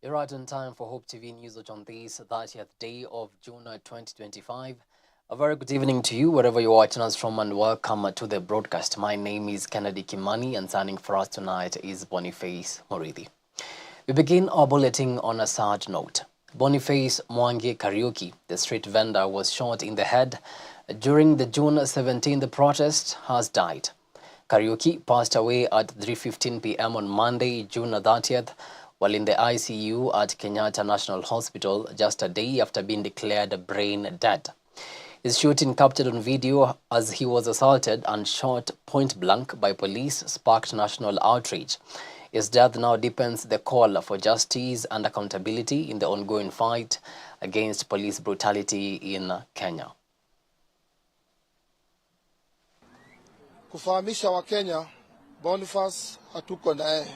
You're right on time for Hope TV Newswatch on this 30th day of June 2025. A very good evening to you, wherever you're watching us from, and welcome to the broadcast. My name is Kimani, and signing for us tonight is Boniface Murithi. We begin our bulletin on a sad note. Boniface Mwangi Kariuki, the street vendor, was shot in the head during the June 17th protest, has died. Kariuki passed away at 3:15 p.m. on Monday, June 30th, while in the ICU at Kenyatta National Hospital just a day after being declared brain dead. His shooting, captured on video as he was assaulted and shot point blank by police, sparked national outrage. His death now deepens the call for justice and accountability in the ongoing fight against police brutality in Kenya. Kufahamisha wa Kenya, Boniface hatuko naye.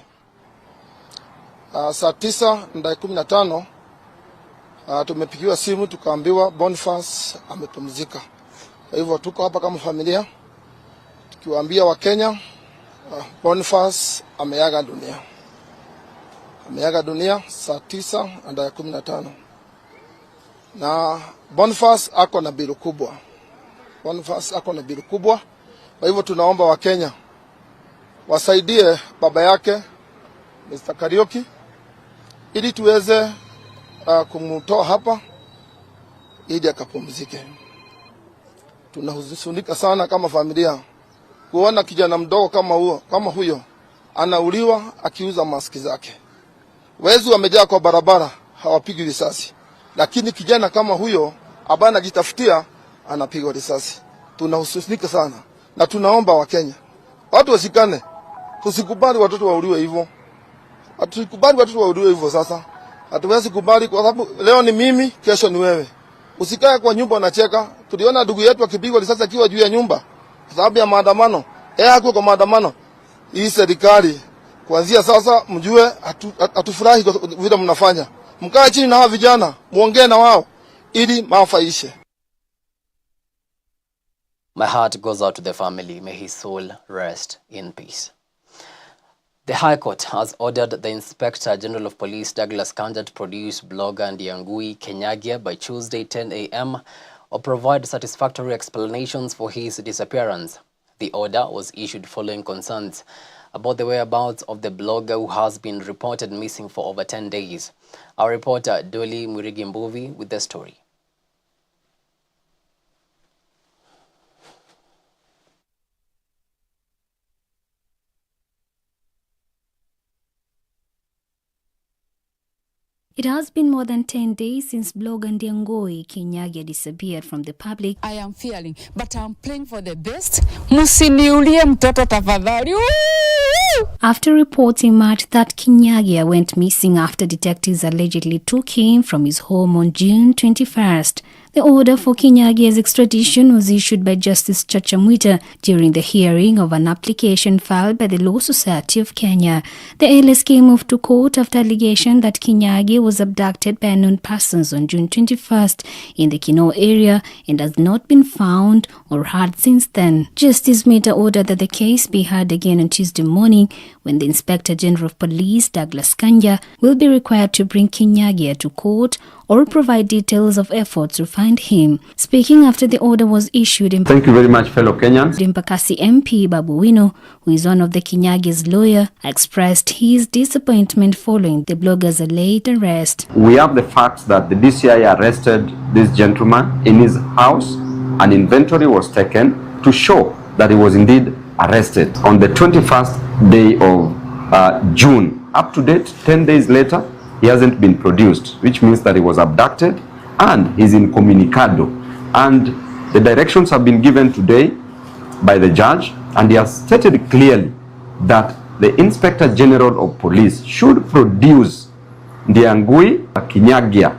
Saa 9:15 tumepigiwa simu tukaambiwa Boniface amepumzika. Kwa hivyo tuko hapa kama familia tukiwaambia wa Kenya Boniface ameaga dunia. Ameaga dunia saa 9:15. Na Boniface ako na bilu kubwa. Boniface ako na bilu kubwa. Kwa hivyo tunaomba wa Kenya wasaidie baba yake Mr. Kariuki ili tuweze kumtoa hapa ili akapumzike. Tunahuzunika sana kama familia kuona kijana mdogo kama huyo anauliwa akiuza maski zake. Wezi wamejaa kwa barabara, hawapigi risasi. Lakini kijana kama huyo ambaye anajitafutia anapigwa risasi. Tunahuzunika sana na tunaomba wa Kenya watu wasikane. Tusikubali watoto wauliwe hivyo. Hatukubali watoto wauliwe hivyo sasa. Hatuwezi kubali kwa sababu leo ni mimi, kesho ni wewe. Usikae kwa nyumba unacheka. Tuliona ndugu yetu akipigwa risasi akiwa juu ya nyumba kwa sababu ya maandamano. Hakuwa kwa maandamano. Hii serikali kuanzia sasa mjue hatufurahi vile mnafanya. Mkae chini na hao vijana, muongee na wao ili maafa ishe. My heart goes out to the family. May his soul rest in peace. The High Court has ordered the Inspector General of Police, Douglas Kanja, to produce blogger Ndiangui Kenyagia by Tuesday 10 a.m. or provide satisfactory explanations for his disappearance. The order was issued following concerns about the whereabouts of the blogger who has been reported missing for over 10 days. Our reporter, Dolly Murigi with the story. It has been more than 10 days since blogger Ndiangui Kenyagia disappeared from the public. I am fearing, but I'm praying for the best. Musiniulie mtoto tafadhali. After reports emerged that Kenyagia went missing after detectives allegedly took him from his home on June 21st. The order for Kenyagia's extradition was issued by Justice Chacha Mwita during the hearing of an application filed by the Law Society of Kenya. The LSK moved to court after allegation that Kenyagia was abducted by unknown persons on June 21st in the Kinoo area and has not been found or heard since then. Justice Mwita ordered that the case be heard again on Tuesday morning, when the Inspector General of Police, Douglas Kanja, will be required to bring Kenyagia to court or provide details of efforts to find him. Speaking after the order was issued, thank you very much, fellow Kenyans. Mpakasi MP Babu Wino, who is one of the Kenyagia's lawyer, expressed his disappointment following the blogger's alleged arrest. We have the facts that the DCI arrested this gentleman in his house. An inventory was taken to show that he was indeed arrested on the 21st day of June. Up to date, 10 days later, he hasn't been produced, which means that he was abducted and he's incommunicado. And the directions have been given today by the judge, and he has stated clearly that the Inspector General of Police should produce Ndiangui Kenyagia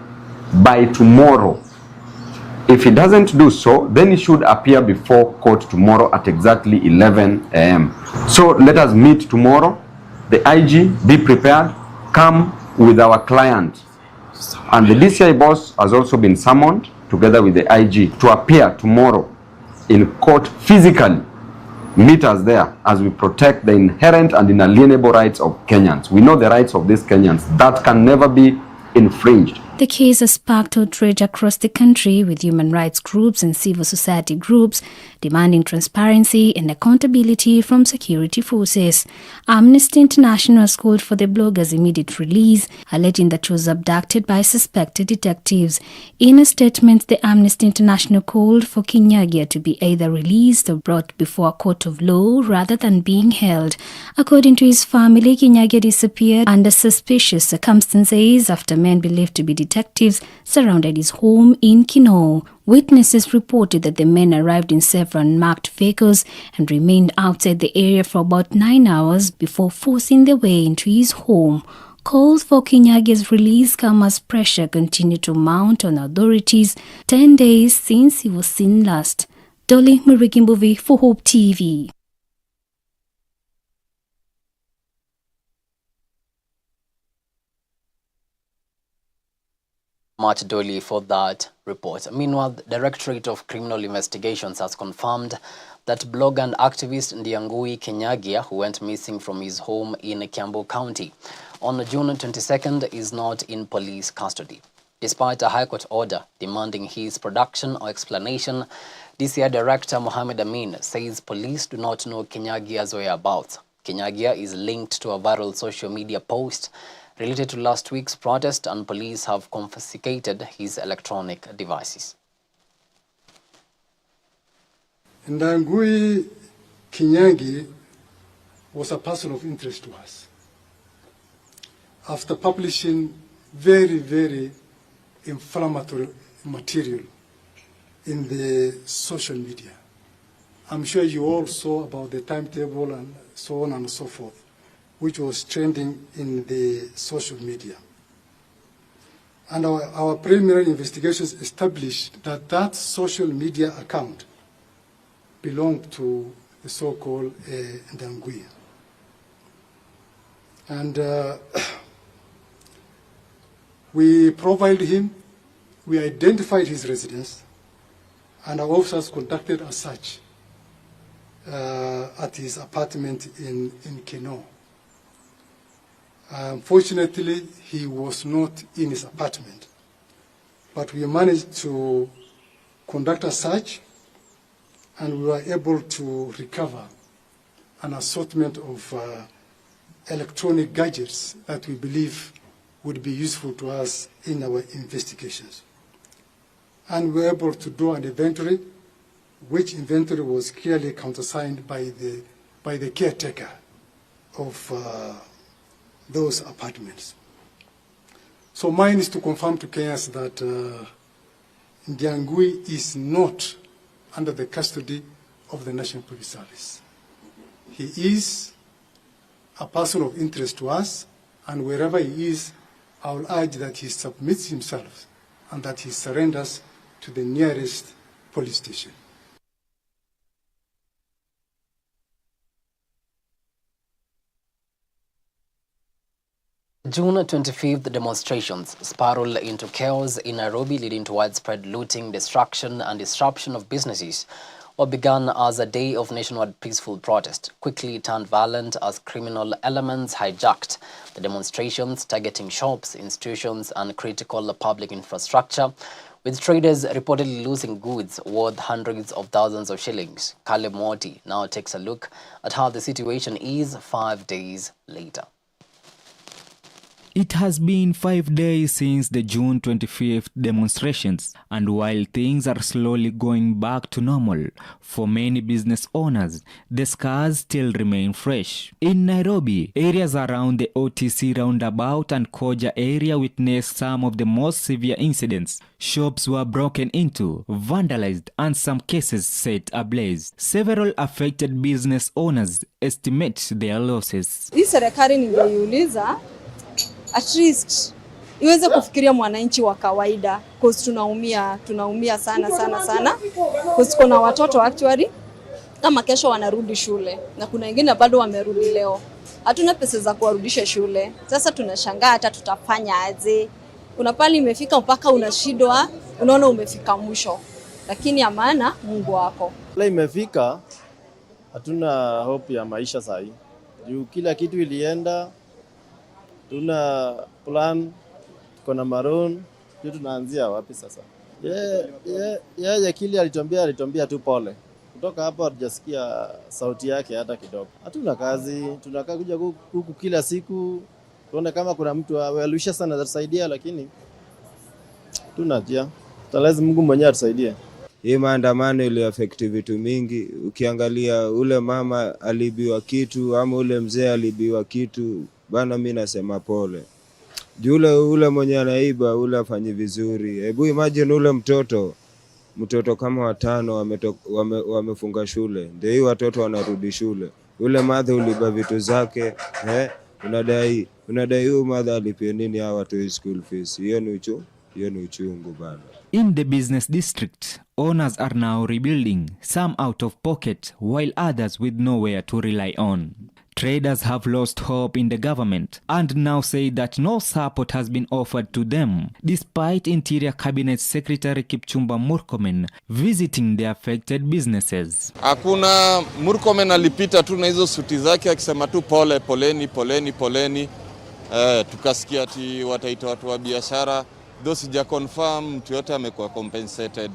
by tomorrow. If he doesn't do so, then he should appear before court tomorrow at exactly 11 a.m. So let us meet tomorrow. The IG, be prepared, come with our client. And the DCI boss has also been summoned together with the IG to appear tomorrow in court physically meet us there as we protect the inherent and inalienable rights of Kenyans. We know the rights of these Kenyans that can never be infringed. The case has sparked outrage across the country, with human rights groups and civil society groups demanding transparency and accountability from security forces. Amnesty International has called for the blogger's immediate release, alleging that she was abducted by suspected detectives. In a statement, the Amnesty International called for Kinyagia to be either released or brought before a court of law rather than being held. According to his family, Kinyagia disappeared under suspicious circumstances after men believed to be detectives surrounded his home in Kinoo. Witnesses reported that the men arrived in several unmarked vehicles and remained outside the area for about 9 hours before forcing their way into his home. Calls for Kinyagia's release come as pressure continued to mount on authorities 10 days since he was seen last. Dolly Murigimbovi for Hope TV. Much Dolly for that report. Meanwhile, the Directorate of Criminal Investigations has confirmed that blogger and activist Ndiangui Kinyagia, who went missing from his home in Kiambu County on June 22nd, is not in police custody. Despite a High Court order demanding his production or explanation, DCI Director Mohamed Amin says police do not know Kinyagia's whereabouts. Kinyagia is linked to a viral social media post related to last week's protest, and police have confiscated his electronic devices. Ndiangui Kinyagia was a person of interest to us. After publishing very inflammatory material in the social media, I'm sure you all saw about the timetable and so on and so forth, which was trending in the social media. And our preliminary investigations established that that social media account belonged to the so-called Ndiangui. And we profiled him, we identified his residence, and our officers conducted a search at his apartment in Kinoo. Unfortunately, he was not in his apartment, but we managed to conduct a search, and we were able to recover an assortment of electronic gadgets that we believe would be useful to us in our investigations. And we were able to do an inventory, which inventory was clearly countersigned by the caretaker of those apartments. So mine is to confirm to Kenyans that Ndiangui is not under the custody of the National Police Service. He is a person of interest to us, and wherever he is, I will urge that he submits himself and that he surrenders to the nearest police station. June 25th demonstrations spiral into chaos in Nairobi, leading to widespread looting, destruction and disruption of businesses. What began as a day of nationwide peaceful protest quickly turned violent as criminal elements hijacked the demonstrations, targeting shops, institutions and critical public infrastructure, with traders reportedly losing goods worth hundreds of thousands of shillings. Caleb Moti now takes a look at how the situation is 5 days later. It has been 5 days since the June 25th demonstrations, and while things are slowly going back to normal for many business owners, the scars still remain fresh. In Nairobi, areas around the OTC roundabout and Koja area witnessed some of the most severe incidents. Shops were broken into, vandalized, and some cases set ablaze. Several affected business owners estimate their losses. Hii serikali ningeiuliza at least iweze kufikiria mwananchi wa kawaida, cause tunaumia sana cause kuna watoto actually kama kesho wanarudi shule na kuna wengine bado wamerudi leo. Hatuna pesa za kuwarudisha shule. Sasa tunashangaa hata tutafanya aje. Kuna pali imefika mpaka unashindwa, unaona umefika mwisho. Lakini amana Mungu wako. Imefika hatuna hope ya maisha sahi. Juu kila kitu ilienda, tuna plan, tuko na maroon, tunaanzia wapi sasa? Yeye kile alituambia tu pole. Kutoka hapo hatujasikia sauti yake hata kidogo. Hatuna kazi, tunakaa kuja huku kila siku. Tuone kama kuna mtu alisha sana atasaidia, lakini tunajia. Lazima Mungu mwenyewe atusaidie. Hii maandamano ili affect vitu mingi. Ukiangalia ule mama alibiwa kitu ama ule mzee alibiwa kitu, bana mimi nasema pole. Ule mwenye anaiba ule afanye vizuri. Hebu imagine ule mtoto kama 5 wamefunga shule. Ndio hii watoto wanarudi shule. Ule madhe uliba vitu zake, unadai huyu madhe alipia nini hawa watu school fees? Hiyo ni uchungu bana. In the business district, owners are now rebuilding, some out of pocket, while others with nowhere to rely on. Traders have lost hope in the government and now say that no support has been offered to them, despite Interior Cabinet Secretary Kipchumba Murkomen visiting the affected businesses. Hakuna, Murkomen alipita tu na hizo suti zake akisema tu poleni. Tukasikia ati wataita watu wa biashara. Though sija confirm mtu yote amekuwa compensated.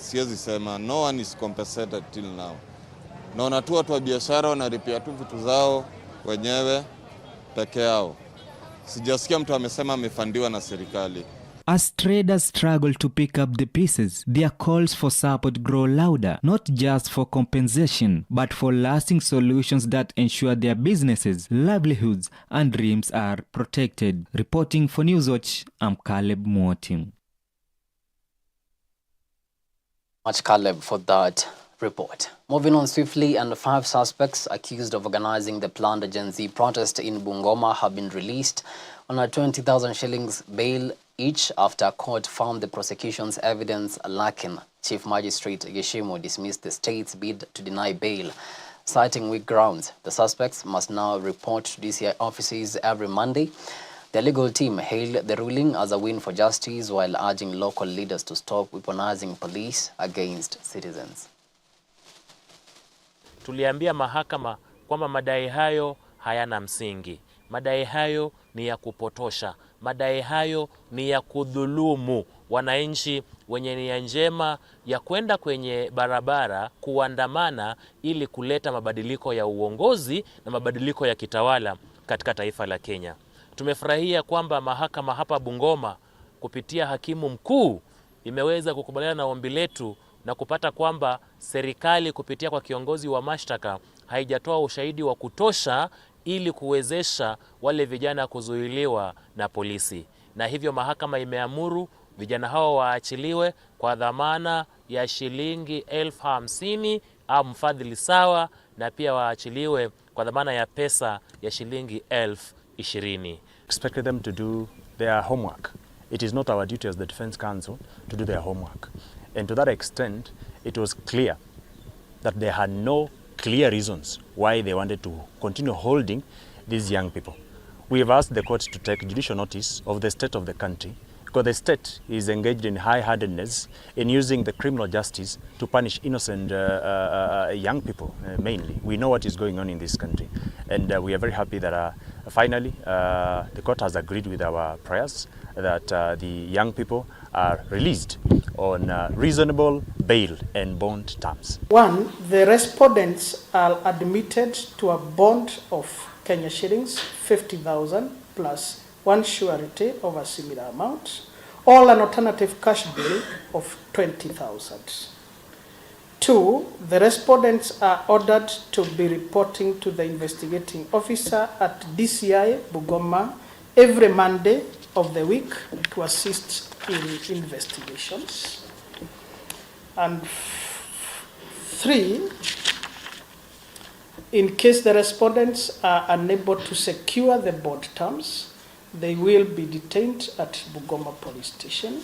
Siwezi sema no one is compensated till now. Naona tu watu wa biashara wanaripia tu vitu zao wenyewe peke yao. Sijasikia mtu amesema amefandiwa na serikali. As traders struggle to pick up the pieces, their calls for support grow louder, not just for compensation, but for lasting solutions that ensure their businesses, livelihoods, and dreams are protected. Reporting for Newswatch, I'm Caleb Mwotim. Much Caleb for that report. Moving on swiftly, and 5 suspects accused of organizing the planned Gen Z protest in Bungoma have been released on a 20,000 shillings bail each after court found the prosecution's evidence lacking. Chief Magistrate Yeshimo dismissed the state's bid to deny bail, citing weak grounds. The suspects must now report to DCI offices every Monday. The legal team hailed the ruling as a win for justice while urging local leaders to stop weaponizing police against citizens. Tuliambia mahakama kwamba madai hayo hayana msingi. Madai hayo ni ya kupotosha. Madai hayo ni ya kudhulumu wananchi wenye nia njema ya kwenda kwenye barabara kuandamana ili kuleta mabadiliko ya uongozi na mabadiliko ya kitawala katika taifa la Kenya. Tumefurahia kwamba mahakama hapa Bungoma kupitia hakimu mkuu imeweza kukubaliana na ombi letu na kupata kwamba serikali kupitia kwa kiongozi wa mashtaka haijatoa ushahidi wa kutosha ili kuwezesha wale vijana kuzuiliwa na polisi. Na hivyo mahakama imeamuru vijana hao waachiliwe kwa dhamana ya shilingi 50,000 au mfadhili sawa, na pia waachiliwe kwa dhamana ya pesa ya shilingi 20,000. Expected them to do their homework. It is not our duty as the defense counsel to do their homework. And to that extent, it was clear that they had no clear reasons why they wanted to continue holding these young people. We have asked the court to take judicial notice of the state of the country, because the state is engaged in high-handedness in using the criminal justice to punish innocent young people, mainly. We know what is going on in this country, and we are very happy that finally the court has agreed with our prayers that the young people are released on reasonable bail and bond terms. 1, the respondents are admitted to a bond of Kenya shillings 50,000 plus 1 surety of a similar amount, or an alternative cash bill of 20,000. 2, the respondents are ordered to be reporting to the investigating officer at DCI Bungoma every Monday of the week to assist in investigations. And 3, in case the respondents are unable to secure the bond terms, they will be detained at Bungoma Police Station.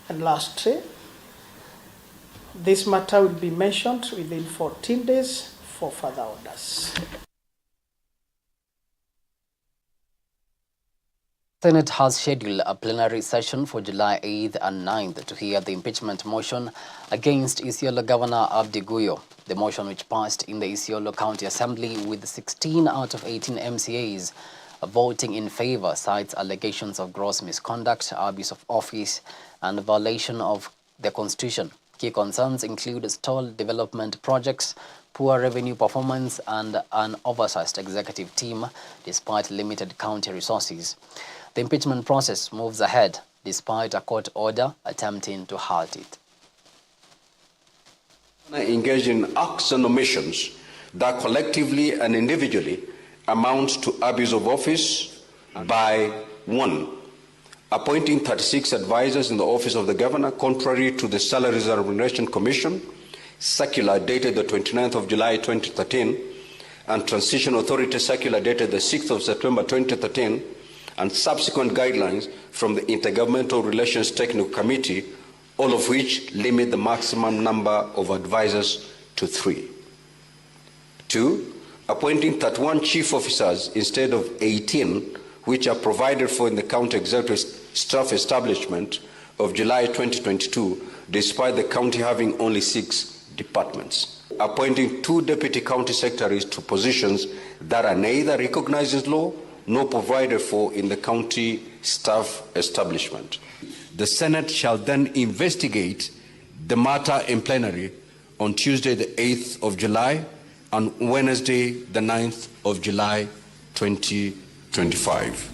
And lastly, this matter will be mentioned within 14 days for further orders. Senate has scheduled a plenary session for July 8th and 9th to hear the impeachment motion against Isiolo Governor Abdi Guyo. The motion, which passed in the Isiolo County Assembly with 16 out of 18 MCAs voting in favor, cites allegations of gross misconduct, abuse of office, and violation of the Constitution. Key concerns include stalled development projects, poor revenue performance, and an oversized executive team despite limited county resources. The impeachment process moves ahead despite a court order attempting to halt it. Engage in acts and omissions that collectively and individually amount to abuse of office by 1. Appointing 36 advisors in the office of the governor contrary to the Salaries and Remuneration Commission circular dated the 29th of July 2013 and Transition Authority circular dated the 6th of September 2013 and subsequent guidelines from the Intergovernmental Relations Technical Committee, all of which limit the maximum number of advisors to 3. 2. Appointing 31 chief officers instead of 18, which are provided for in the county executive staff establishment of July 2022, despite the county having only 6 departments. Appointing 2 deputy county secretaries to positions that are neither recognized in law nor provided for in the county staff establishment. The Senate shall then investigate the matter in plenary on Tuesday, the 8th of July, and Wednesday, the 9th of July, 2025.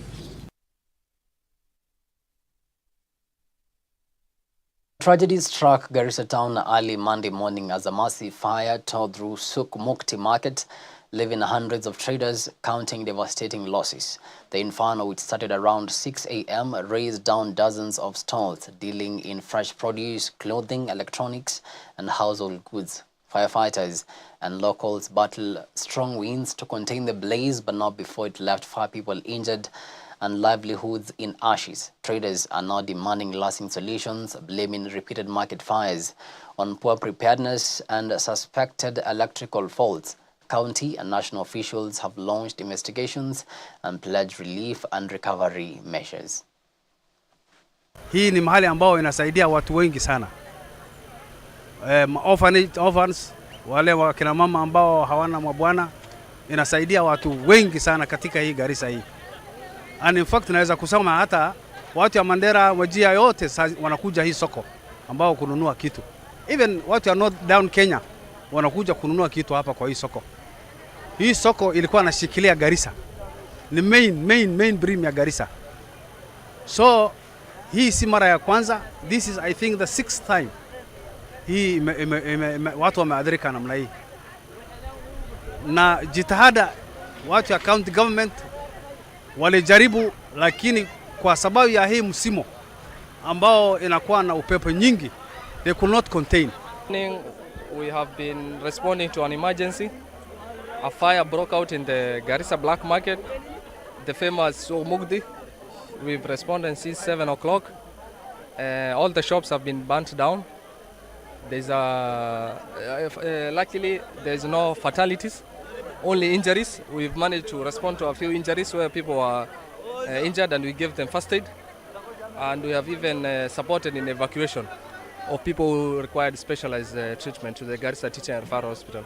Tragedy struck Garissa town early Monday morning as a massive fire tore through Suk Mukti market, leaving hundreds of traders counting devastating losses. The inferno, which started around 6 a.m., razed down dozens of stalls dealing in fresh produce, clothing, electronics, and household goods. Firefighters and locals battled strong winds to contain the blaze, but not before it left 5 people injured and livelihoods in ashes. Traders are now demanding lasting solutions, blaming repeated market fires on poor preparedness and suspected electrical faults. County and national officials have launched investigations and pledged relief and recovery measures. Hii ni mahali ambao inasaidia watu wengi sana. Orphans, wale wakina mama ambao hawana mabwana, inasaidia watu wengi sana katika hii Garissa hii. And in fact naweza kusema hata watu ya Mandera, Wajia yote wanakuja hii soko ambao kununua kitu. Even watu ya North Down Kenya wanakuja kununua kitu hapa kwa hii soko. Hii soko ilikuwa nashikilia Garissa. Ni main brim ya Garissa. So hii si mara ya kwanza. This is I think the 6th time hii watu wameadhirika namna hii. Na jitihada watu ya county government walijaribu, lakini kwa sababu ya hii msimo ambao inakuwa na upepo nyingi, they could not contain. We have been responding to an emergency. A fire broke out in the Garissa black market, the famous Mugdi. We've responded since 7 o'clock. All the shops have been burnt down. There's luckily there's no fatalities, only injuries. We've managed to respond to a few injuries where people were injured, and we gave them first aid. And we have even supported in evacuation of people who required specialized treatment to the Garissa Teaching and Referral Hospital.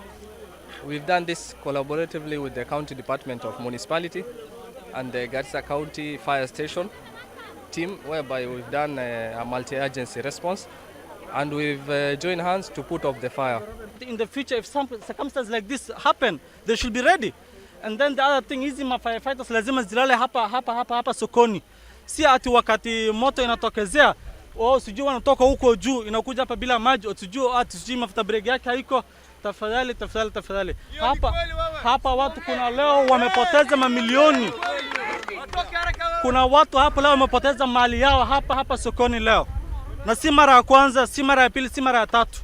We've done this collaboratively with the County Department of Municipality and the Garissa County Fire Station team, whereby we've done a multi-agency response, and we've joined hands to put off the fire. In the future, if some circumstances like this happen, they should be ready. And then the other thing is, firefighters lazima zilale hapa sokoni. Si ati wakati moto inatokezea, sijui wanatoka huko juu inakuja hapa bila maji, sijui mafuta breki yake haiko. Tafadhali. Hapa watu kuna leo wamepoteza mamilioni. Kuna watu hapa leo wamepoteza mali yao hapa sokoni leo. Na si mara ya kwanza, si mara ya pili, si mara ya tatu.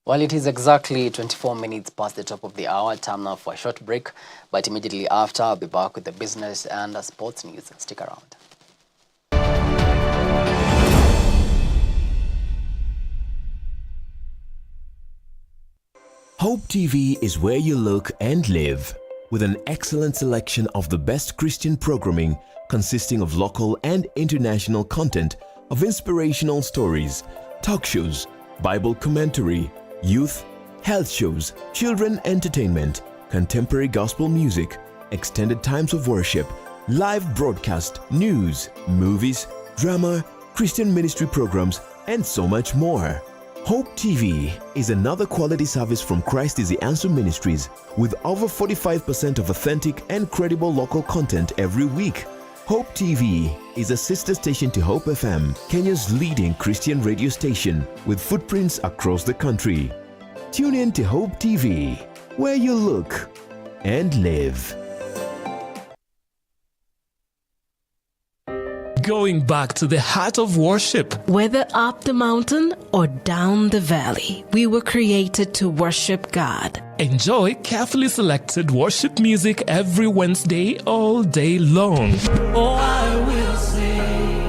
Well, it is exactly 24 minutes past the top of the hour. Time now for a short break. But immediately after, I'll be back with the business and sports news. Stick around. Hope TV is where you look and live. with an excellent selection of the best Christian programming consisting of local and international content of inspirational stories, talk shows, Bible commentary, youth, health shows, children entertainment, contemporary gospel music, extended times of worship, live broadcast, news, movies, drama, Christian ministry programs, and so much more. Hope TV is another quality service from Christ is the Answer Ministries with over 45% of authentic and credible local content every week. Hope TV is a sister station to Hope FM, Kenya's leading Christian radio station with footprints across the country. Tune in to Hope TV, where you look and live. Going back to the heart of worship. Whether up the mountain or down the valley, we were created to worship God. Enjoy carefully selected worship music every Wednesday all day long. Oh, I will sing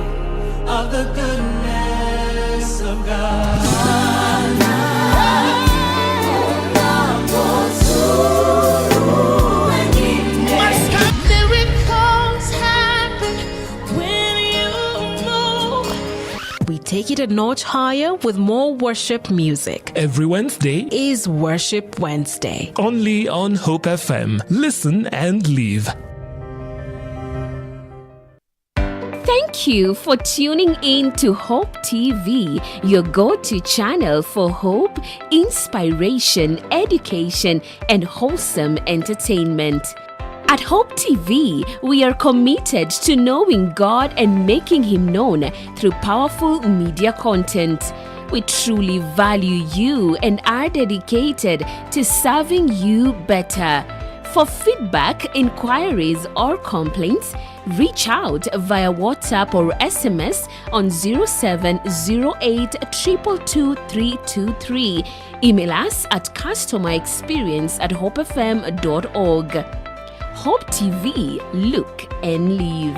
of the goodness of God. We take it a notch higher with more worship music. Every Wednesday is Worship Wednesday. Only on Hope FM. Listen and live. Thank you for tuning in to Hope TV, your go-to channel for hope, inspiration, education, and wholesome entertainment. At Hope TV, we are committed to knowing God and making Him known through powerful media content. We truly value you and are dedicated to serving you better. For feedback, inquiries, or complaints, reach out via WhatsApp or SMS on 0708 222 323. Email us at customerexperience@hopefm.org. Hope TV, look and live.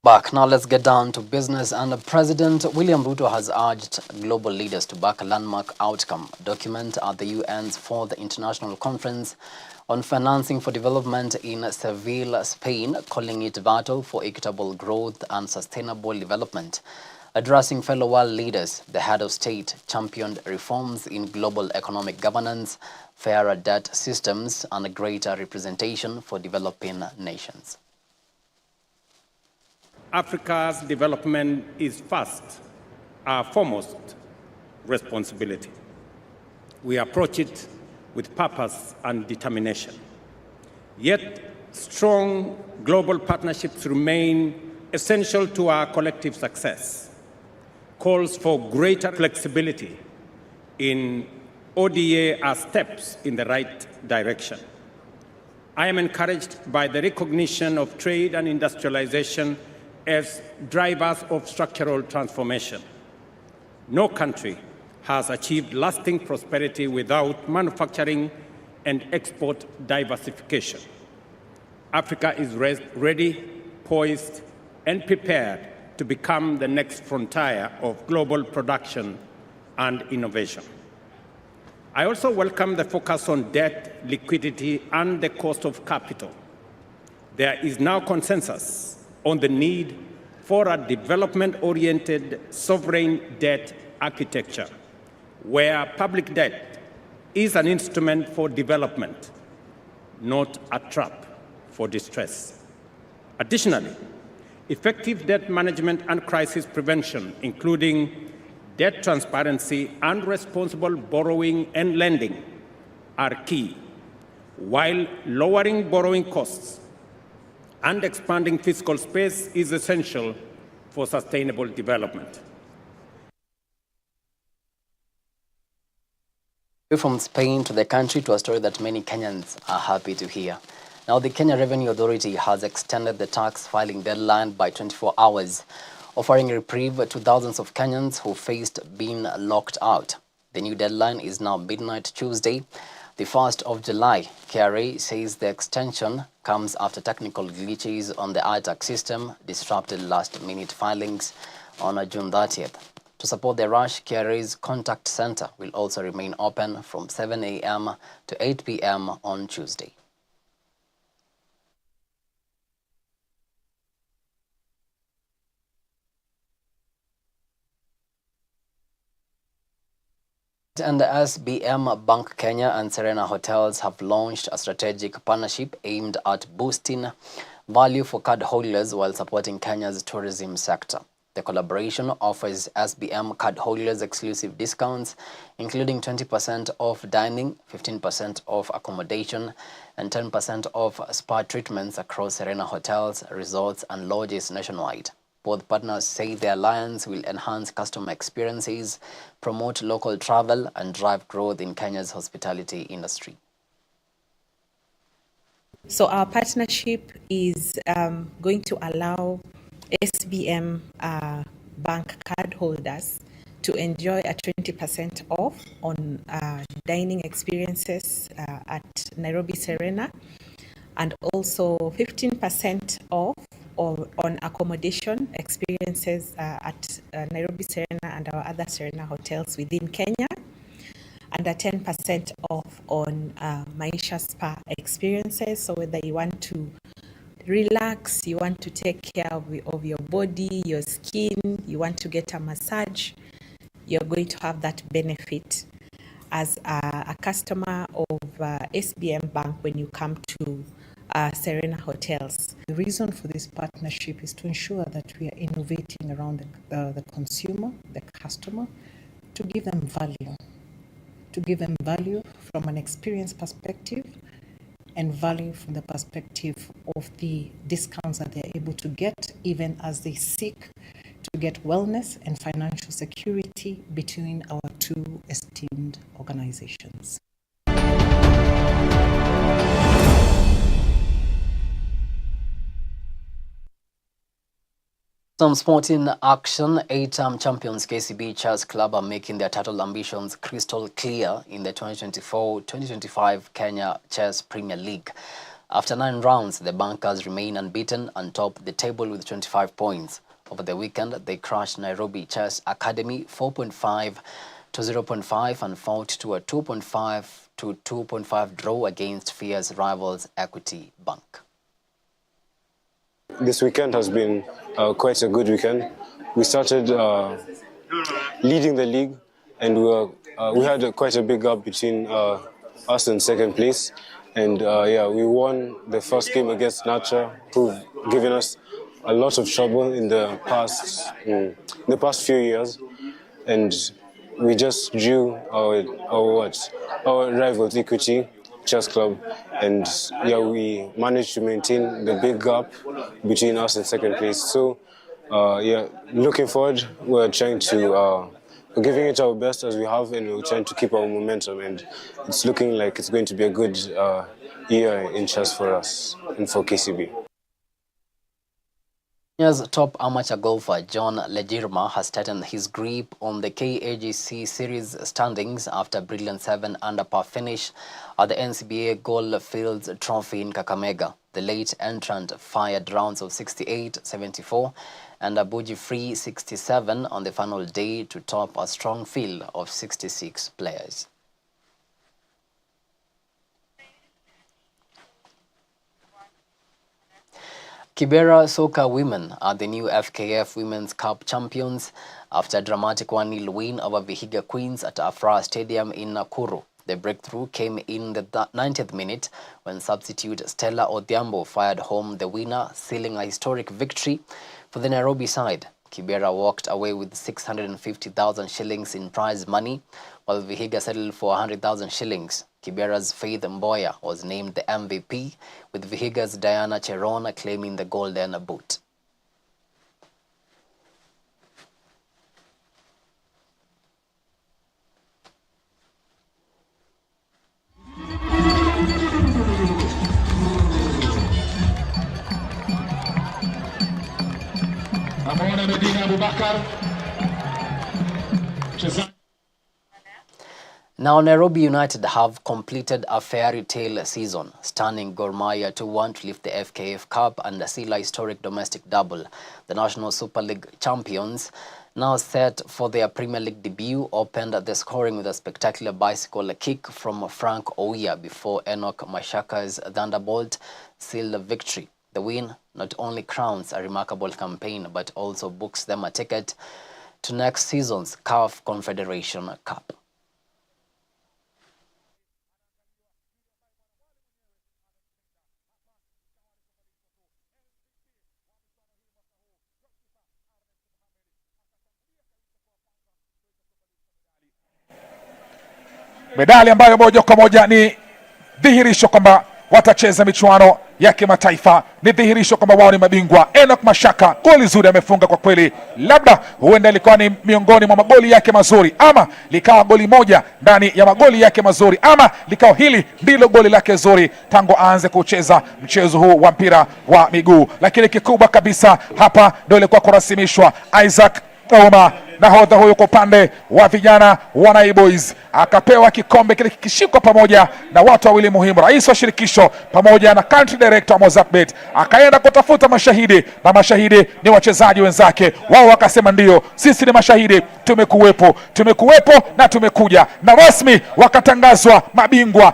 Back now, let's get down to business. And President William Ruto has urged global leaders to back a landmark outcome document at the UN's 4th International Conference on Financing for Development in Seville, Spain, calling it Battle for Equitable Growth and Sustainable Development. Addressing fellow world leaders, the head of state championed reforms in global economic governance, fairer debt systems, and a greater representation for developing nations. Africa's development is first, our foremost responsibility. We approach it with purpose and determination. Yet, strong global partnerships remain essential to our collective success. Calls for greater flexibility in ODA are steps in the right direction. I am encouraged by the recognition of trade and industrialization as drivers of structural transformation. No country has achieved lasting prosperity without manufacturing and export diversification. Africa is ready, poised, and prepared to become the next frontier of global production and innovation. I also welcome the focus on debt, liquidity, and the cost of capital. There is now consensus on the need for a development-oriented sovereign debt architecture, where public debt is an instrument for development, not a trap for distress. Additionally, effective debt management and crisis prevention, including debt transparency and responsible borrowing and lending, are key, while lowering borrowing costs and expanding fiscal space is essential for sustainable development. From Spain to the country to a story that many Kenyans are happy to hear. Now, the Kenya Revenue Authority has extended the tax filing deadline by 24 hours, offering reprieve to thousands of Kenyans who faced being locked out. The new deadline is now midnight Tuesday. the 1st of July. KRA says the extension comes after technical glitches on the ITAC system disrupted last-minute filings on June 30th. To support the rush, KRA's contact center will also remain open from 7 a.m. to 8 p.m. on Tuesday. And the SBM Bank Kenya and Serena Hotels have launched a strategic partnership aimed at boosting value for cardholders while supporting Kenya's tourism sector. The collaboration offers SBM cardholders exclusive discounts, including 20% off dining, 15% off accommodation, and 10% off spa treatments across Serena Hotels, resorts, and lodges nationwide. Both partners say the alliance will enhance customer experiences, promote local travel, and drive growth in Kenya's hospitality industry. So our partnership is going to allow SBM bank card holders to enjoy a 20% off on dining experiences at Nairobi Serena, and also 15% off on accommodation experiences at Nairobi Serena and our other Serena hotels within Kenya, and a 10% off on Maisha Spa experiences. So whether you want to relax, you want to take care of your body, your skin, you want to get a massage, you're going to have that benefit as a customer of SBM Bank when you come to Serena Hotels. The reason for this partnership is to ensure that we are innovating around the consumer, the customer, to give them value from an experience perspective and value from the perspective of the discounts that they're able to get, even as they seek to get wellness and financial security between our two esteemed organizations. Some sporting action. 8-time champions KCB Chess Club are making their title ambitions crystal clear in the 2024-2025 Kenya Chess Premier League. After 9 rounds, the Bankers remain unbeaten and top the table with 25 points. Over the weekend, they crushed Nairobi Chess Academy 4.5 to 0.5 and fought to a 2.5 to 2.5 draw against fierce rivals Equity Bank. This weekend has been quite a good weekend. We started leading the league, and we had quite a big gap between us and second place. And we won the first game against Nacha, who've given us a lot of trouble in the past few years. And we just drew our rivals Equity Chess Club, and we managed to maintain the big gap between us and second place. So looking forward, we're trying to we're giving it our best as we have, and we're trying to keep our momentum, and it's looking like it's going to be a good year in chess for us and for KCB. Kenya's top amateur golfer John Legirma has tightened his grip on the KAGC series standings after a brilliant 7-under-par finish at the NCBA Goldfields Trophy in Kakamega. The late entrant fired rounds of 68, 74 and a bogey-free 67 on the final day to top a strong field of 66 players. Kibera Soka women are the new FKF Women's Cup champions after a dramatic 1-0 win over Vihiga Queens at Afra Stadium in Nakuru. The breakthrough came in the 90th minute when substitute Stella Odhiambo fired home the winner, sealing a historic victory for the Nairobi side. Kibera walked away with 650,000 shillings in prize money, while Vihiga settled for 100,000 shillings. Kibera's Faith Mboya was named the MVP, with Vihiga's Diana Cherona claiming the golden boot. Now, Nairobi United have completed a fairy tale season, stunning Gor Mahia 2-1 to lift the FKF Cup and seal a historic domestic double. The National Super League champions, now set for their Premier League debut, opened the scoring with a spectacular bicycle kick from Frank Ouya before Enoch Mashaka's Thunderbolt sealed the victory. The win not only crowns a remarkable campaign, but also books them a ticket to next season's CAF Confederation Cup. Medali ambayo moja kwa moja ni dhihirisho kwamba watacheza michuano ya kimataifa, ni dhihirisho kwamba wao ni mabingwa. Enoch Mashaka, goli zuri amefunga kwa kweli, labda huenda ilikuwa ni miongoni mwa magoli yake mazuri, ama likawa goli moja ndani ya magoli yake mazuri, ama likawa hili ndilo goli lake zuri tangu aanze kucheza mchezo huu wa mpira wa miguu. Lakini kikubwa kabisa hapa ndio ilikuwa kurasimishwa Isaac Ouma, nahodha huyo kwa upande wa vijana wa Nai Boys, akapewa kikombe kile kikishikwa pamoja na watu wawili muhimu, rais wa shirikisho pamoja na country director Mozartbet. Akaenda kutafuta mashahidi, na mashahidi ni wachezaji wenzake. Wao wakasema ndio, sisi ni mashahidi, tumekuwepo na tumekuja, na rasmi wakatangazwa mabingwa.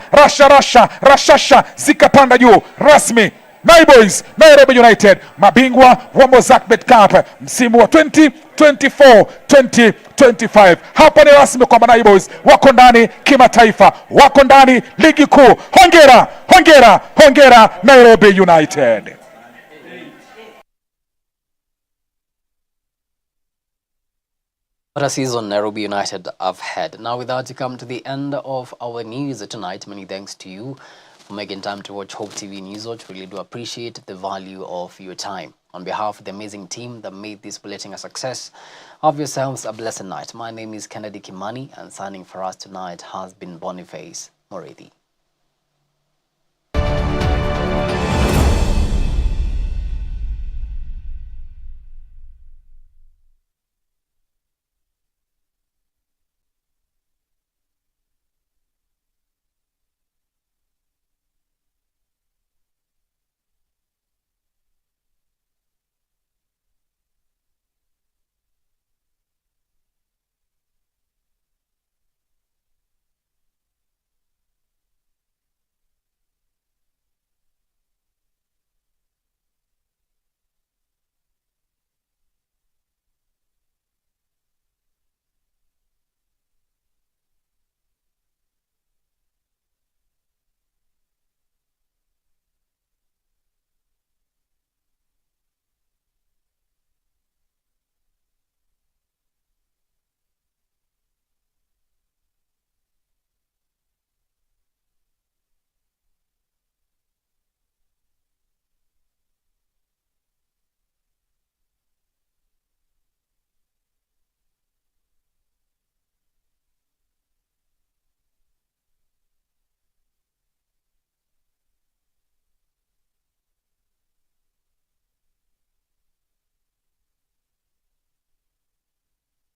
Rashasha zikapanda juu rasmi. Nai Boys, Nairobi United, mabingwa wa Mozartbet Cup msimu wa 2024-2025. Hapa ni rasmi kwamba Nai Boys wako ndani kimataifa, wako ndani ligi kuu. Hongera Nairobi United. What a season Nairobi United have had. Now, with that, we come to the end of our news tonight. Many thanks to you for making time to watch Hope TV Newswatch. Really do appreciate the value of your time. On behalf of the amazing team that made this bulletin a success, have yourselves a blessed night. My name is Kimani, and signing for us tonight has been Boniface Moredi.